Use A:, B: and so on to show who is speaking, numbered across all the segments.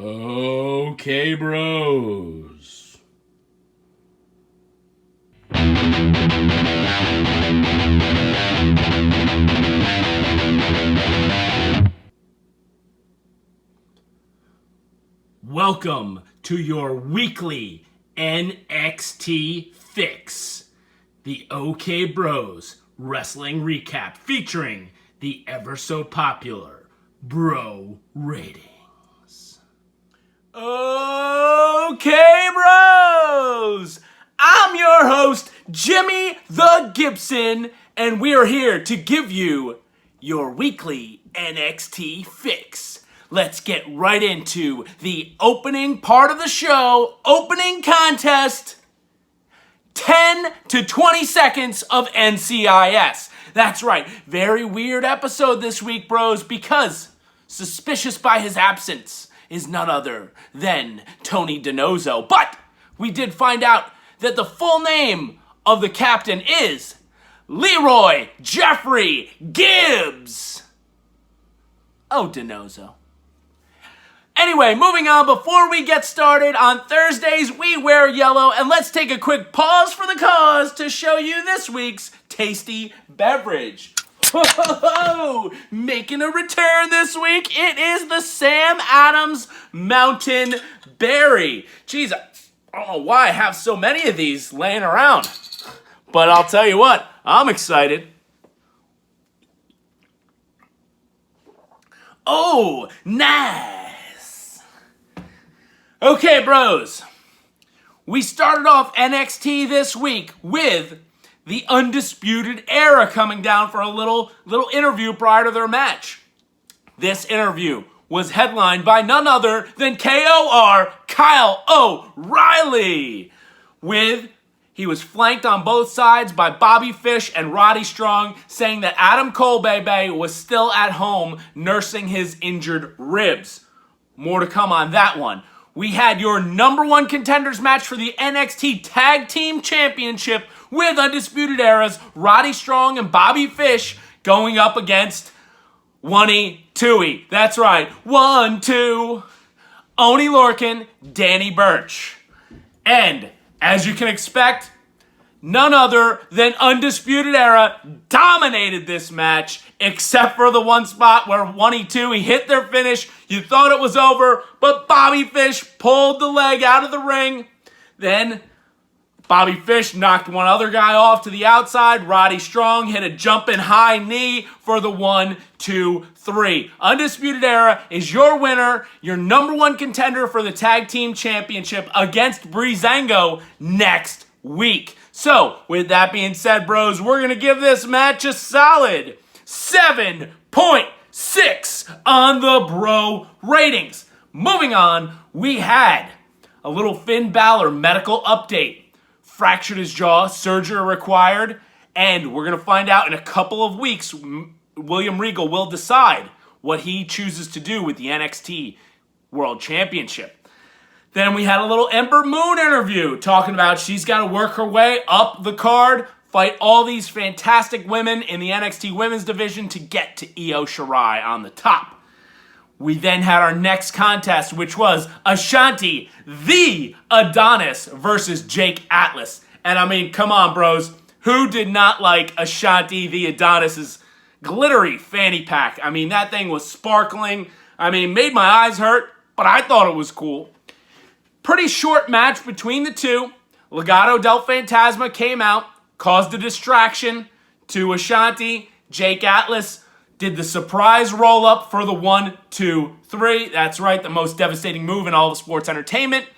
A: Okay, bros. Welcome to your weekly NXT Fix, the OK Bros wrestling recap featuring the ever so popular Bro Ratings. Okay, bros! I'm your host, Jimmy the Gibson, and we are here to give you your weekly NXT Fix. Let's get right into the opening part of the show, opening contest, 10 to 20 seconds of NCIS. That's right, very weird episode this week, bros, because suspicious by his absence is none other than Toni Donozzo. But we did find out that the full name of the captain is Leroy Jeffrey Gibbs. Oh, Donozzo. Anyway, moving on, before we get started, on Thursdays we wear yellow, and let's take a quick pause for the cause to show you this week's tasty beverage. Whoa! Making a return this week, it is the Sam Adams Mountain Berry. Jeez, I don't know why I have so many of these laying around, but I'll tell you what, I'm excited. Oh, nice! Okay, bros, we started off NXT this week with the Undisputed Era coming down for a little interview prior to their match. This interview was headlined by none other than KOR Kyle O'Reilly. He was flanked on both sides by Bobby Fish and Roddy Strong, saying that Adam Cole was still at home nursing his injured ribs. More to come on that one. We had your number one contenders match for the NXT Tag Team Championship with Undisputed Era's Roddy Strong and Bobby Fish going up against Oney, Tui. That's right, 1, 2. Oney Lorcan, Danny Burch. And, as you can expect, none other than Undisputed Era dominated this match, except for the one spot where 1, 2, he hit their finish. You thought it was over, but Bobby Fish pulled the leg out of the ring. Then Bobby Fish knocked one other guy off to the outside. Roddy Strong hit a jumping high knee for the 1, 2, 3. Undisputed Era is your winner, your number one contender for the Tag Team Championship against Breezango next week. So, with that being said, bros, we're going to give this match a solid 7.6 on the Bro Ratings. Moving on, we had a little Finn Balor medical update. Fractured his jaw, surgery required, and we're going to find out in a couple of weeks, William Regal will decide what he chooses to do with the NXT World Championship. Then we had a little Ember Moon interview talking about she's got to work her way up the card, fight all these fantastic women in the NXT Women's Division to get to Io Shirai on the top. We then had our next contest, which was Ashanti, the Adonis, versus Jake Atlas. And I mean, come on, bros. Who did not like Ashanti, the Adonis's glittery fanny pack? I mean, that thing was sparkling. I mean, made my eyes hurt, but I thought it was cool. Pretty short match between the two. Legado del Fantasma came out, caused a distraction to Ashanti. Jake Atlas did the surprise roll-up for the 1, 2, 3. That's right, the most devastating move in all of sports entertainment.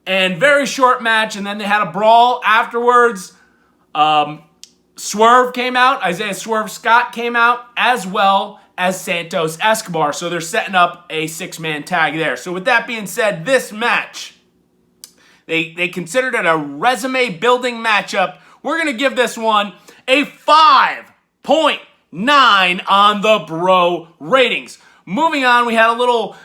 A: And very short match, and then they had a brawl afterwards. Swerve came out, Isaiah Swerve Scott came out, as well as Santos Escobar. So they're setting up a 6-man tag there. So with that being said, this match, they considered it a resume-building matchup. We're going to give this one a 5.9 on the Bro Ratings. Moving on, we had a little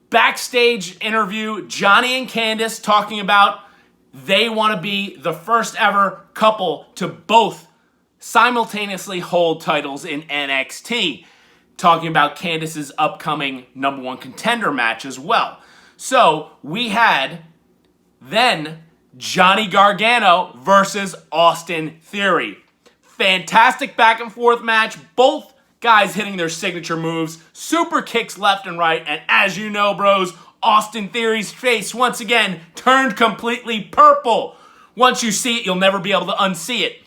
A: backstage interview. Johnny and Candice talking about they want to be the first ever couple to both simultaneously hold titles in NXT. Talking about Candice's upcoming number one contender match as well. So we had then Johnny Gargano versus Austin Theory. Fantastic back and forth match. Both guys hitting their signature moves. Super kicks left and right. And as you know, bros, Austin Theory's face once again turned completely purple. Once you see it, you'll never be able to unsee it.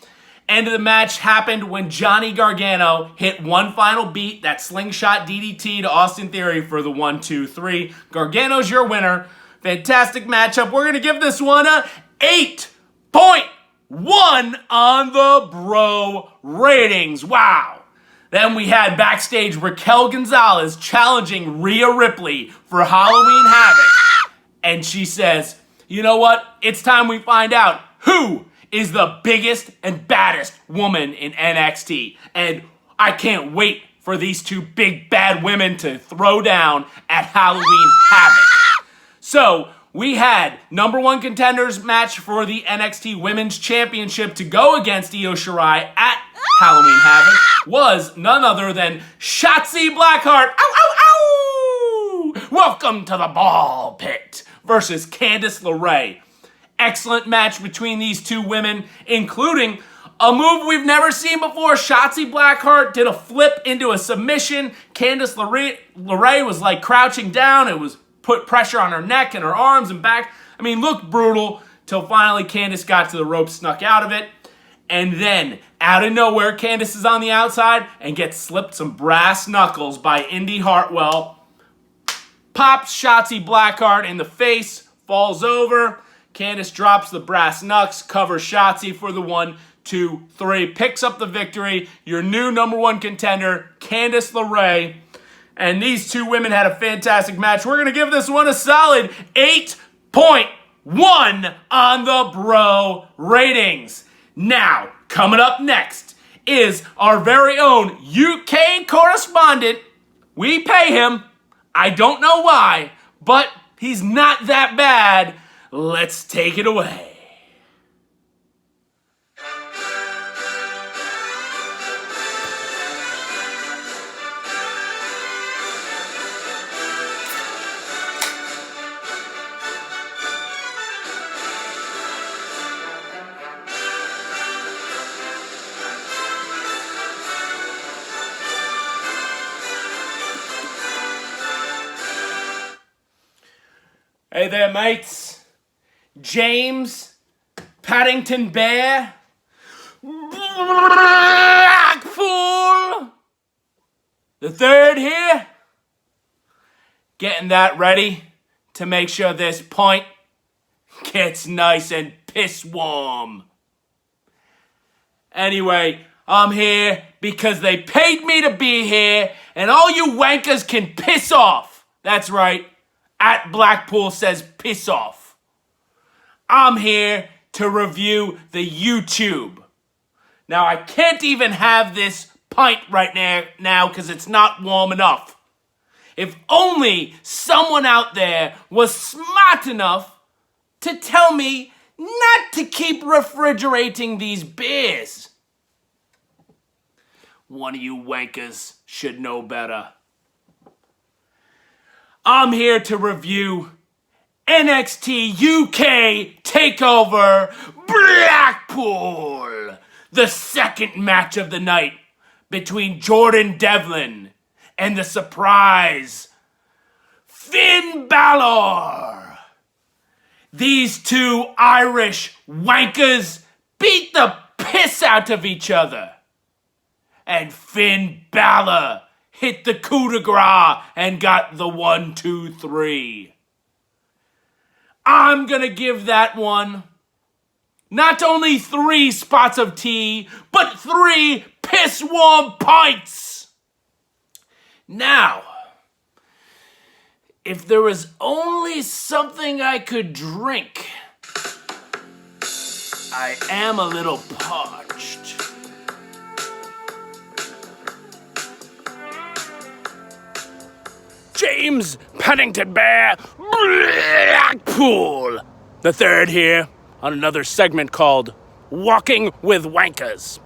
A: End of the match happened when Johnny Gargano hit one final beat, that slingshot DDT to Austin Theory for the 1-2-3. Gargano's your winner. Fantastic matchup. We're going to give this one a 8.1 on the bro ratings. Wow. Then we had backstage Raquel Gonzalez challenging Rhea Ripley for Halloween Havoc. And she says, you know what? It's time we find out who is the biggest and baddest woman in NXT. And I can't wait for these two big bad women to throw down at Halloween Havoc. So we had number one contenders match for the NXT Women's Championship to go against Io Shirai at Halloween Havoc was none other than Shotzi Blackheart. Ow, ow, ow! Welcome to the ball pit versus Candice LeRae. Excellent match between these two women, including a move we've never seen before. Shotzi Blackheart did a flip into a submission. Candice LeRae was like crouching down. It was put pressure on her neck and her arms and back. I mean, looked brutal till finally Candice got to the rope, snuck out of it. And then, out of nowhere, Candice is on the outside and gets slipped some brass knuckles by Indy Hartwell. Pops Shotzi Blackheart in the face, falls over. Candice drops the brass knucks, covers Shotzi for the 1-2-3, picks up the victory. Your new number one contender, Candice LeRae. And these two women had a fantastic match. We're going to give this one a solid 8.1 on the bro ratings. Now, coming up next is our very own UK correspondent. We pay him. I don't know why, but he's not that bad. Let's take it away. Hey there, mates. James Paddington Bear Blackpool the third here, getting that ready to make sure this point gets nice and piss warm. Anyway, I'm here because they paid me to be here, and all you wankers can piss off. That's right, at Blackpool says piss off. I'm here to review the YouTube. Now, I can't even have this pint right now because it's not warm enough. If only someone out there was smart enough to tell me not to keep refrigerating these beers. One of you wankers should know better. I'm here to review NXT UK TakeOver Blackpool, the second match of the night between Jordan Devlin and the surprise Finn Balor. These two Irish wankers beat the piss out of each other, and Finn Balor hit the coup de grace and got the 1-2-3. I'm gonna give that one not only 3 spots of tea, but 3 piss-warm pints. Now, if there was only something I could drink, I am a little parched. James Paddington Bear Blackpool the third here on another segment called Walking with Wankers.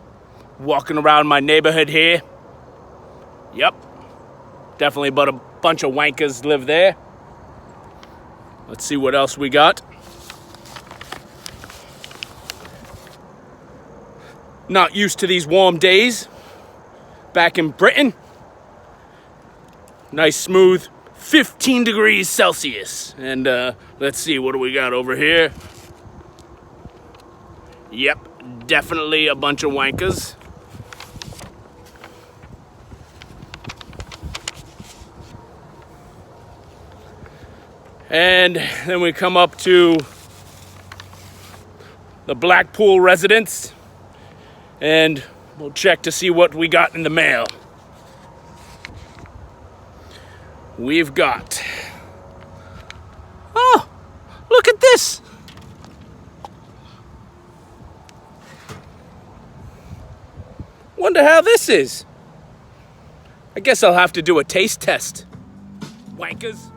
A: Walking around my neighborhood here. Yep. Definitely but a bunch of wankers live there. Let's see what else we got. Not used to these warm days. Back in Britain. Nice smooth 15 degrees Celsius. And let's see, what do we got over here? Yep, definitely a bunch of wankers. And then we come up to the Blackpool residence, and we'll check to see what we got in the mail. We've got... Oh, look at this! Wonder how this is. I guess I'll have to do a taste test. Wankers.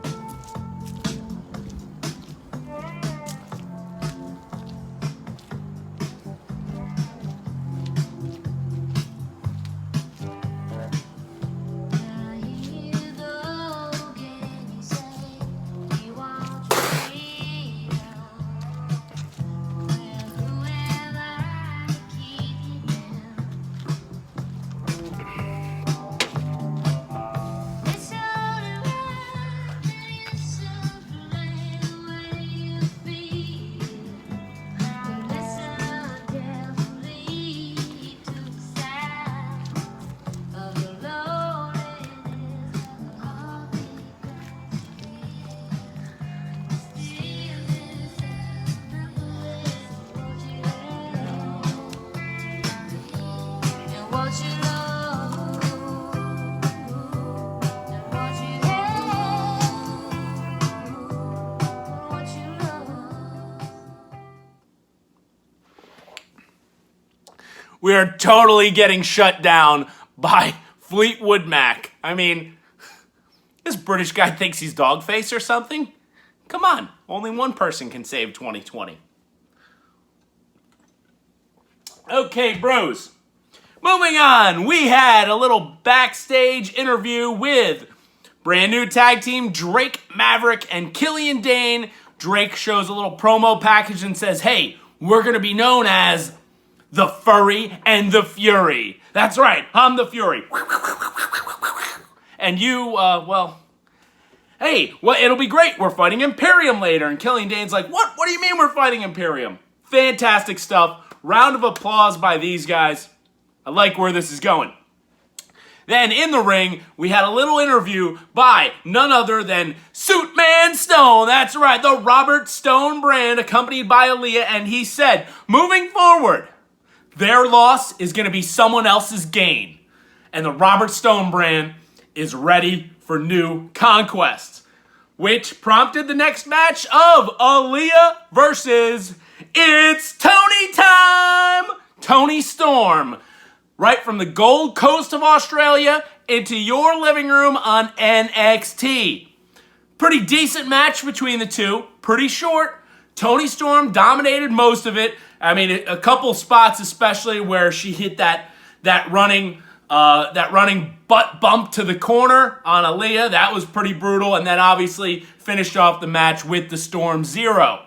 A: We are totally getting shut down by Fleetwood Mac. I mean, this British guy thinks he's Dogface or something? Come on, only one person can save 2020. Okay, bros. Moving on, we had a little backstage interview with brand new tag team Drake, Maverick, and Killian Dain. Drake shows a little promo package and says, hey, we're going to be known as the Furry and the Fury. That's right, I'm the Fury. And you, well, hey, well, it'll be great. We're fighting Imperium later. And Killian Dain's like, what? What do you mean we're fighting Imperium? Fantastic stuff. Round of applause by these guys. I like where this is going. Then in the ring, we had a little interview by none other than Suitman Stone. That's right, the Robert Stone brand, accompanied by Aliyah. And he said, moving forward, their loss is going to be someone else's gain. And the Robert Stone brand is ready for new conquests. Which prompted the next match of Aliyah versus It's Toni time! Toni Storm. Right from the Gold Coast of Australia into your living room on NXT. Pretty decent match between the two. Pretty short. Toni Storm dominated most of it. I mean, a couple spots especially where she hit that running butt bump to the corner on Aliyah. That was pretty brutal. And then obviously finished off the match with the Storm Zero.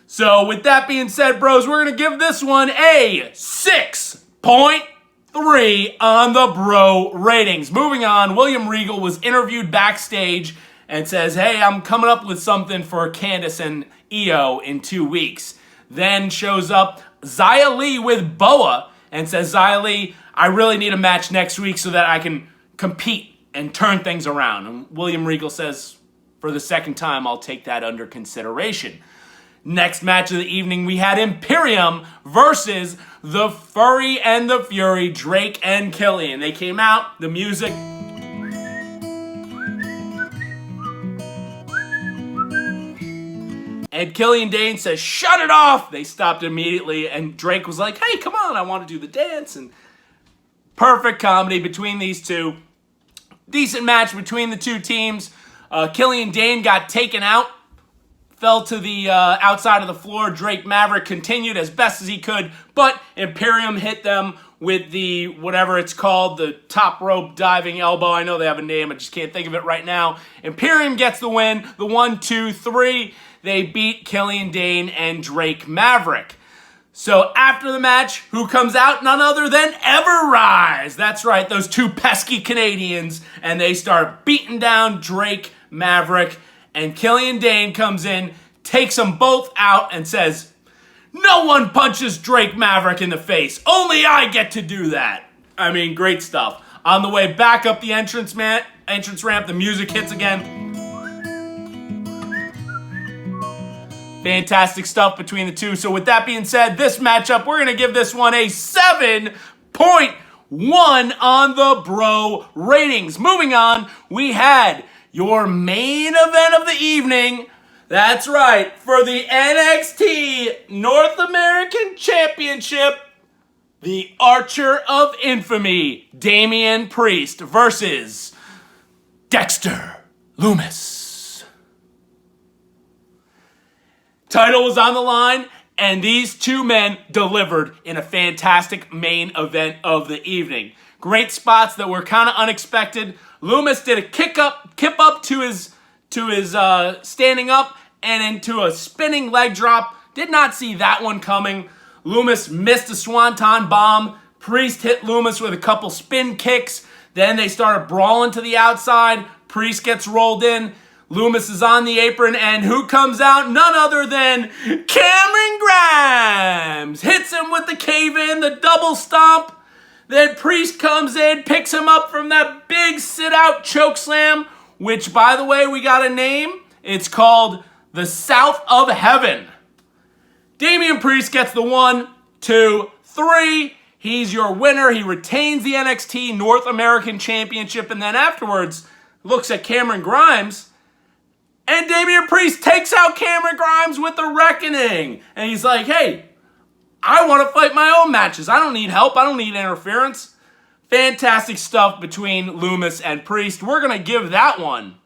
A: So with that being said, bros, we're going to give this one a 6.3 on the bro ratings. Moving on, William Regal was interviewed backstage and says, hey, I'm coming up with something for Candice and Io in 2 weeks. Then shows up Xia Li with Boa and says, Xia Li, I really need a match next week so that I can compete and turn things around. And William Regal says, for the second time, I'll take that under consideration. Next match of the evening, we had Imperium versus the Furry and the Fury, Drake and Killian. They came out, the music. And Killian Dain says, shut it off! They stopped immediately, and Drake was like, hey, come on, I want to do the dance. And perfect comedy between these two. Decent match between the two teams. Killian Dain got taken out, fell to the outside of the floor. Drake Maverick continued as best as he could, but Imperium hit them with the, whatever it's called, the top rope diving elbow. I know they have a name, I just can't think of it right now. Imperium gets the win, the 1, 2, 3. They beat Killian, Dain, and Drake Maverick. So after the match, who comes out? None other than Everrise. That's right, those two pesky Canadians. And they start beating down Drake Maverick. And Killian Dain comes in, takes them both out, and says, "No one punches Drake Maverick in the face. Only I get to do that." I mean, great stuff. On the way back up the entrance ramp, the music hits again. Fantastic stuff between the two. So with that being said, this matchup, we're going to give this one a 7.1 on the bro ratings. Moving on, we had your main event of the evening. That's right, for the NXT North American Championship, the Archer of Infamy, Damian Priest versus Dexter Lumis. Title was on the line, and these two men delivered in a fantastic main event of the evening. Great spots that were kind of unexpected. Lumis did a kip up to his standing up and into a spinning leg drop. Did not see that one coming. Lumis missed a swanton bomb. Priest hit Lumis with a couple spin kicks. Then they started brawling to the outside. Priest gets rolled in. Lumis is on the apron, and who comes out? None other than Cameron Grimes. Hits him with the cave-in, the double stomp. Then Priest comes in, picks him up from that big sit-out chokeslam, which, by the way, we got a name. It's called the South of Heaven. Damian Priest gets the 1, 2, 3. He's your winner. He retains the NXT North American Championship, and then afterwards looks at Cameron Grimes, and Damian Priest takes out Cameron Grimes with the Reckoning. And he's like, "Hey, I want to fight my own matches. I don't need help. I don't need interference." Fantastic stuff between Lumis and Priest. We're going to give that one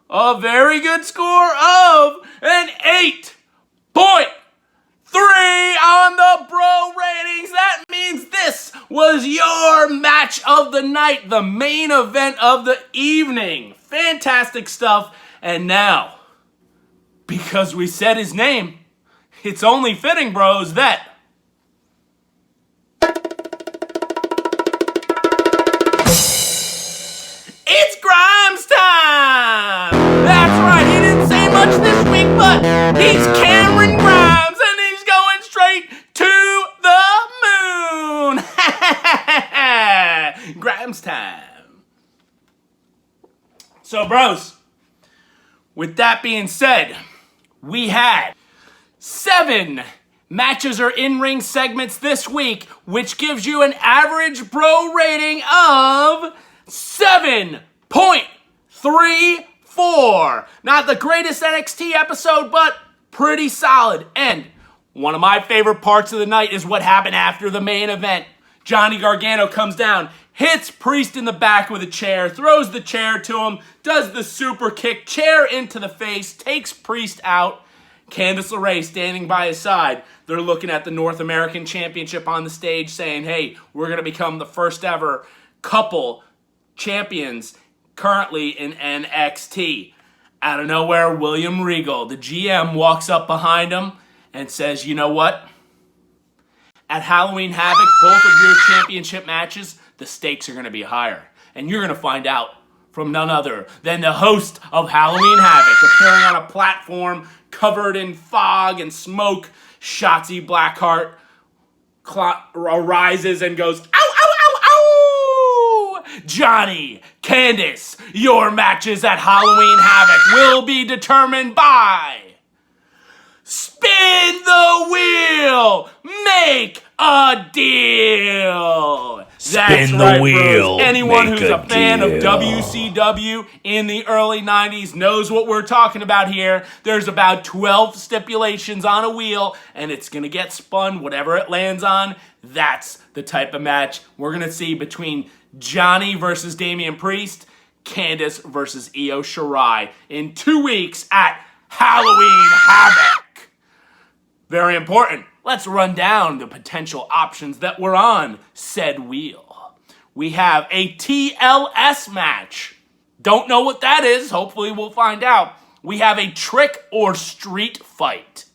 A: a very good score of an 8.3 on the bro ratings. That means this was your match of the night, the main event of the evening. Fantastic stuff. And now, because we said his name, it's only fitting, bros, that it's Grimes time! That's right, he didn't say much this week, but he's Cameron Grimes, and he's going straight to the moon! Grimes time. So, bros, with that being said, we had 7 matches or in-ring segments this week, which gives you an average bro rating of 7.34. Not the greatest NXT episode, but pretty solid. And one of my favorite parts of the night is what happened after the main event. Johnny Gargano comes down, hits Priest in the back with a chair, throws the chair to him, does the super kick, chair into the face, takes Priest out. Candice LeRae standing by his side. They're looking at the North American Championship on the stage saying, "Hey, we're going to become the first ever couple champions currently in NXT." Out of nowhere, William Regal, the GM, walks up behind him and says, "You know what? At Halloween Havoc, both of your championship matches, the stakes are going to be higher. And you're going to find out from none other than the host of Halloween Havoc, appearing on a platform covered in fog and smoke. Shotzi Blackheart arises and goes, 'Ow, ow, ow, ow! Johnny, Candice, your matches at Halloween Havoc will be determined by... Spin the wheel! Make a deal! That's
B: Spin the
A: right,
B: wheel.
A: Bros. Anyone
B: Make
A: who's a fan
B: deal.
A: of WCW in the early 90s knows what we're talking about here. There's about 12 stipulations on a wheel, and it's going to get spun. Whatever it lands on, that's the type of match we're going to see between Johnny versus Damian Priest, Candice versus Io Shirai in 2 weeks at Halloween Havoc. Very important. let's run down the potential options that were on said wheel. We have a TLS match. Don't know what that is. Hopefully we'll find out. We have a trick or street fight.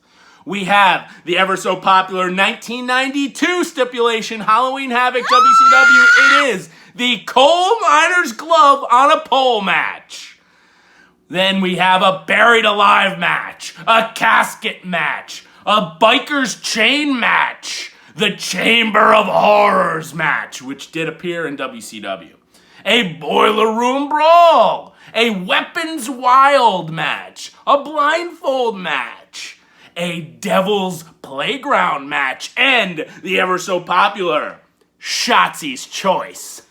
A: We have the ever so popular 1992 stipulation, Halloween Havoc WCW. It is the coal miner's glove on a pole match. Then we have a buried alive match, a casket match, a biker's chain match, the Chamber of Horrors match, which did appear in WCW, a boiler room brawl, a weapons wild match, a blindfold match, a devil's playground match, and the ever so popular Shotzi's Choice.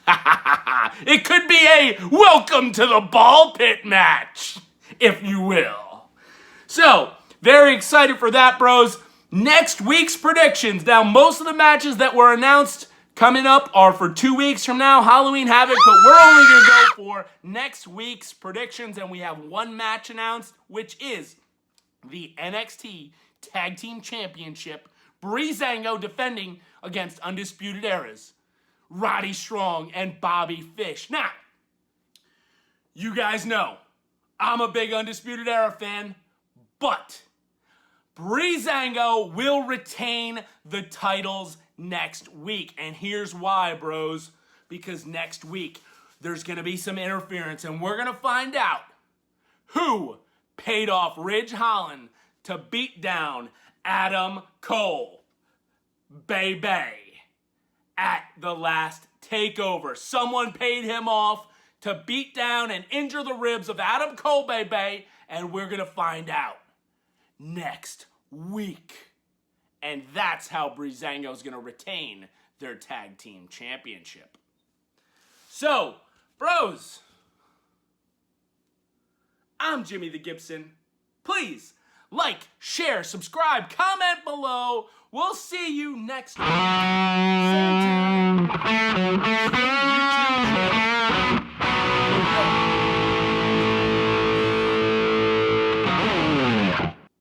A: It could be a welcome to the ball pit match, if you will. So, very excited for that, bros. Next week's predictions. Now, most of the matches that were announced coming up are for 2 weeks from now, Halloween Havoc, but we're only going to go for next week's predictions, and we have one match announced, which is the NXT Tag Team Championship. Breezango defending against Undisputed Era's Roddy Strong and Bobby Fish. Now, you guys know I'm a big Undisputed Era fan, but Breezango will retain the titles next week. And here's why, bros. Because next week, there's going to be some interference, and we're going to find out who paid off Ridge Holland to beat down Adam Cole, baby, at the last takeover. Someone paid him off to beat down and injure the ribs of Adam Cole, baby, and we're going to find out next week. And that's how Breezango is going to retain their tag team championship. So, bros, I'm Jimmy the Gibson. Please like, share, subscribe, comment below. We'll see you next time. Same time.